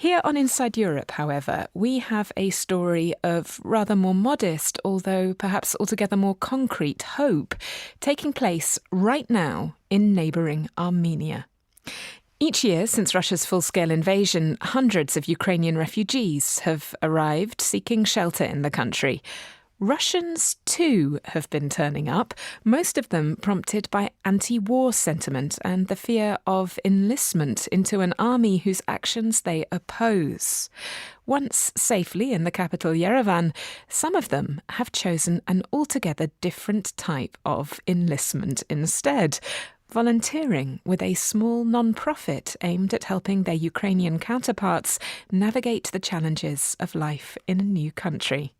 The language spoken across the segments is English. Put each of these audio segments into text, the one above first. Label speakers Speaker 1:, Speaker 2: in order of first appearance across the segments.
Speaker 1: Here on Inside Europe, however, we have a story of rather more modest, although perhaps altogether more concrete hope, taking place right now in neighbouring Armenia. Each year since Russia's full-scale invasion, hundreds of Ukrainian refugees have arrived seeking shelter in the country. Russians, too, have been turning up, most of them prompted by anti-war sentiment and the fear of enlistment into an army whose actions they oppose. Once safely in the capital Yerevan, some of them have chosen an altogether different type of enlistment instead, volunteering with a small non-profit aimed at helping their Ukrainian counterparts navigate the challenges of life in a new country.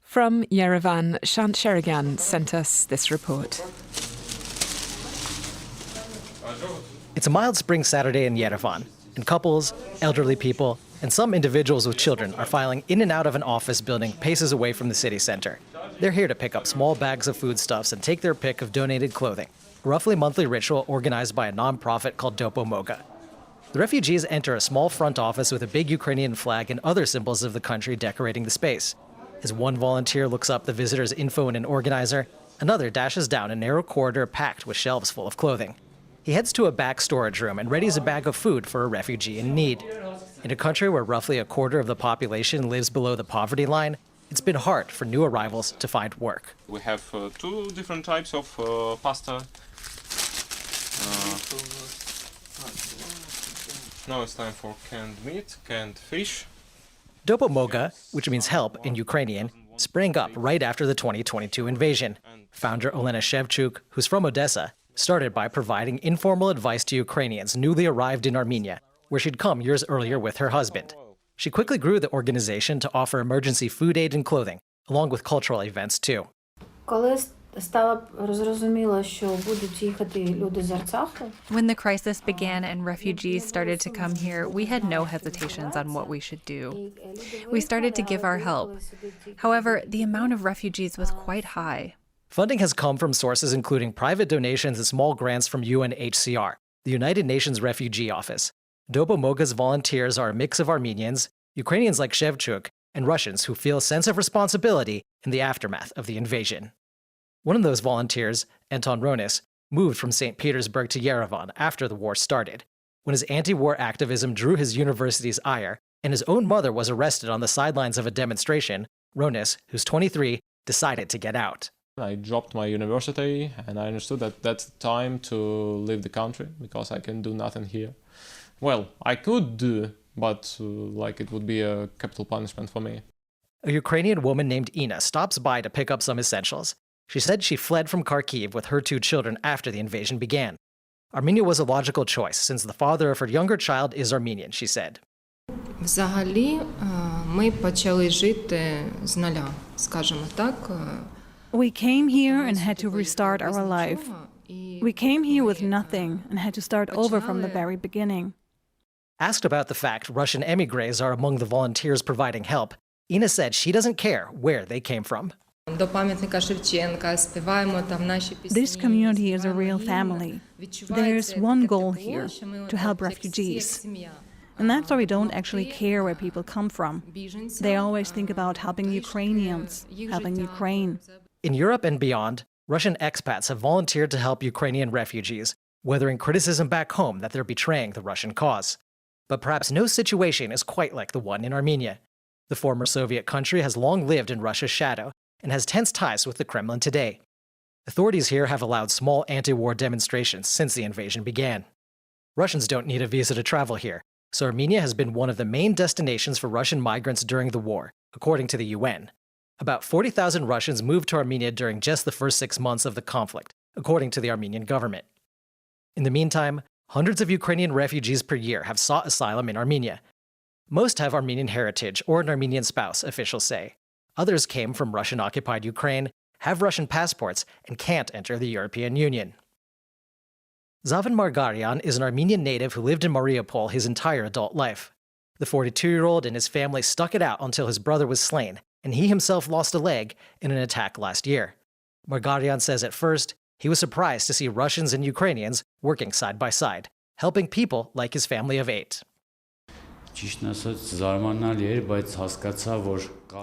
Speaker 1: From Yerevan, Shant Sherigan sent us this report.
Speaker 2: It's a mild spring Saturday in Yerevan, and couples, elderly people, and some individuals with children are filing in and out of an office building paces away from the city center. They're here to pick up small bags of foodstuffs and take their pick of donated clothing, a roughly monthly ritual organized by a non-profit called Dopomoga. The refugees enter a small front office with a big Ukrainian flag and other symbols of the country decorating the space. As one volunteer looks up the visitor's info in an organizer, another dashes down a narrow corridor packed with shelves full of clothing. He heads to a back storage room and readies a bag of food for a refugee in need. In a country where roughly a quarter of the population lives below the poverty line, it's been hard for new arrivals to find work.
Speaker 3: We have two different types of pasta. Now it's time for canned meat, canned fish.
Speaker 2: Dopomoga, which means help in Ukrainian, sprang up right after the 2022 invasion. Founder Olena Shevchuk, who's from Odessa, started by providing informal advice to Ukrainians newly arrived in Armenia, where she'd come years earlier with her husband. She quickly grew the organization to offer emergency food aid and clothing, along with cultural events too.
Speaker 4: When the crisis began and refugees started to come here, we had no hesitations on what we should do. We started to give our help. However, the amount of refugees was quite high.
Speaker 2: Funding has come from sources including private donations and small grants from UNHCR, the United Nations Refugee Office. Dopomoga's volunteers are a mix of Armenians, Ukrainians like Shevchuk, and Russians who feel a sense of responsibility in the aftermath of the invasion. One of those volunteers, Anton Ronis, moved from St. Petersburg to Yerevan after the war started, when his anti-war activism drew his university's ire and his own mother was arrested on the sidelines of a demonstration. Ronis, who's 23, decided to get out.
Speaker 3: I dropped my university and I understood that that's the time to leave the country because I can do nothing here. Well, I could do, but it would be a capital punishment for me.
Speaker 2: A Ukrainian woman named Ina stops by to pick up some essentials. She said she fled from Kharkiv with her two children after the invasion began. Armenia was a logical choice since the father of her younger child is Armenian, she said.
Speaker 5: We came here and had to restart our life. We came here with nothing and had to start over from the very beginning.
Speaker 2: Asked about the fact Russian émigrés are among the volunteers providing help, Ina said she doesn't care where they came from.
Speaker 5: This community is a real family. There's one goal here, to help refugees. And that's why we don't actually care where people come from. They always think about helping Ukrainians, helping Ukraine.
Speaker 2: In Europe and beyond, Russian expats have volunteered to help Ukrainian refugees, weathering criticism back home that they're betraying the Russian cause. But perhaps no situation is quite like the one in Armenia. The former Soviet country has long lived in Russia's shadow and has tense ties with the Kremlin today. Authorities here have allowed small anti-war demonstrations since the invasion began. Russians don't need a visa to travel here, so Armenia has been one of the main destinations for Russian migrants during the war, according to the UN. About 40,000 Russians moved to Armenia during just the first 6 months of the conflict, according to the Armenian government. In the meantime, hundreds of Ukrainian refugees per year have sought asylum in Armenia. Most have Armenian heritage or an Armenian spouse, officials say. Others came from Russian-occupied Ukraine, have Russian passports, and can't enter the European Union. Zavan Margaryan is an Armenian native who lived in Mariupol his entire adult life. The 42-year-old and his family stuck it out until his brother was slain, and he himself lost a leg in an attack last year. Margaryan says at first, he was surprised to see Russians and Ukrainians working side by side, helping people like his family of 8.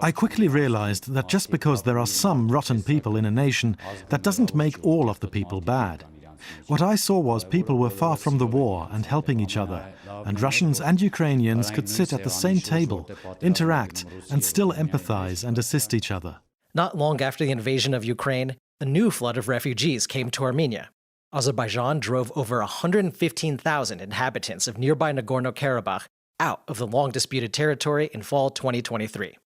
Speaker 6: I quickly realized that just because there are some rotten people in a nation, that doesn't make all of the people bad. What I saw was people were far from the war and helping each other, and Russians and Ukrainians could sit at the same table, interact, and still empathize and assist each other.
Speaker 2: Not long after the invasion of Ukraine, a new flood of refugees came to Armenia. Azerbaijan drove over 115,000 inhabitants of nearby Nagorno-Karabakh out of the long-disputed territory in fall 2023.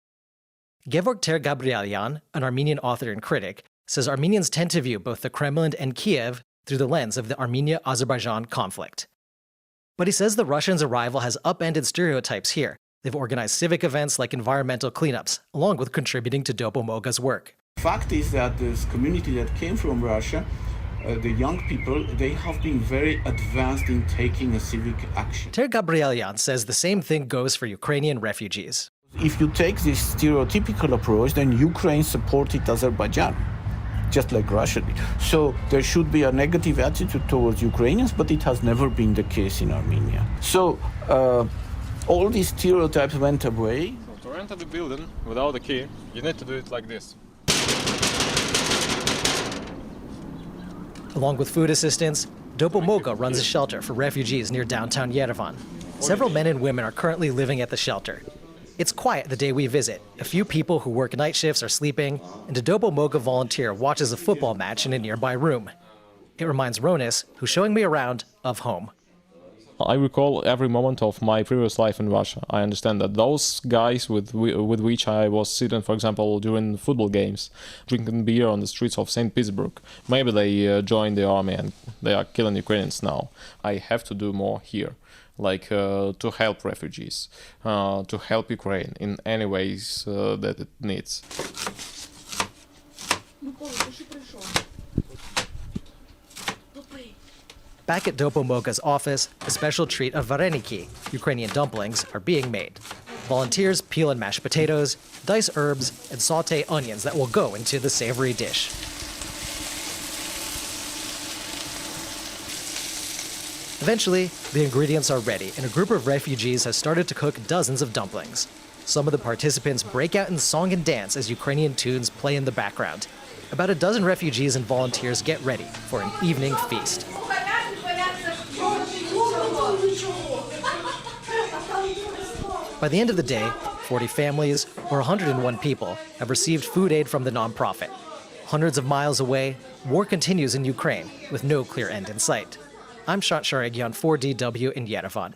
Speaker 2: Gevorg Tergabrielyan, an Armenian author and critic, says Armenians tend to view both the Kremlin and Kiev through the lens of the Armenia-Azerbaijan conflict. But he says the Russians' arrival has upended stereotypes here. They've organized civic events like environmental cleanups, along with contributing to Dopomoga's work.
Speaker 7: Fact is that this community that came from Russia, the young people, they have been very advanced in taking a civic action.
Speaker 2: Tergabrielyan says the same thing goes for Ukrainian refugees.
Speaker 7: If you take this stereotypical approach, then Ukraine supported Azerbaijan, just like Russia did. So there should be a negative attitude towards Ukrainians, but it has never been the case in Armenia. So all these stereotypes went away.
Speaker 3: So to enter the building without a key, you need to do it like this.
Speaker 2: Along with food assistance, Dopomoga runs a shelter for refugees near downtown Yerevan. Several men and women are currently living at the shelter. It's quiet the day we visit. A few people who work night shifts are sleeping, and a Dopomoga volunteer watches a football match in a nearby room. It reminds Ronis, who's showing me around, of home.
Speaker 3: I recall every moment of my previous life in Russia. I understand that those guys with which I was sitting, for example, during football games, drinking beer on the streets of St. Petersburg, maybe they joined the army and they are killing Ukrainians now. I have to do more here, like to help refugees, to help Ukraine in any ways that it needs.
Speaker 2: Back at Dopomoga's office, a special treat of vareniki, Ukrainian dumplings, are being made. Volunteers peel and mash potatoes, dice herbs, and saute onions that will go into the savory dish. Eventually, the ingredients are ready, and a group of refugees has started to cook dozens of dumplings. Some of the participants break out in song and dance as Ukrainian tunes play in the background. About a dozen refugees and volunteers get ready for an evening feast. By the end of the day, 40 families, or 101 people, have received food aid from the nonprofit. Hundreds of miles away, war continues in Ukraine, with no clear end in sight. I'm Shant Sharegyan for DW in Yerevan.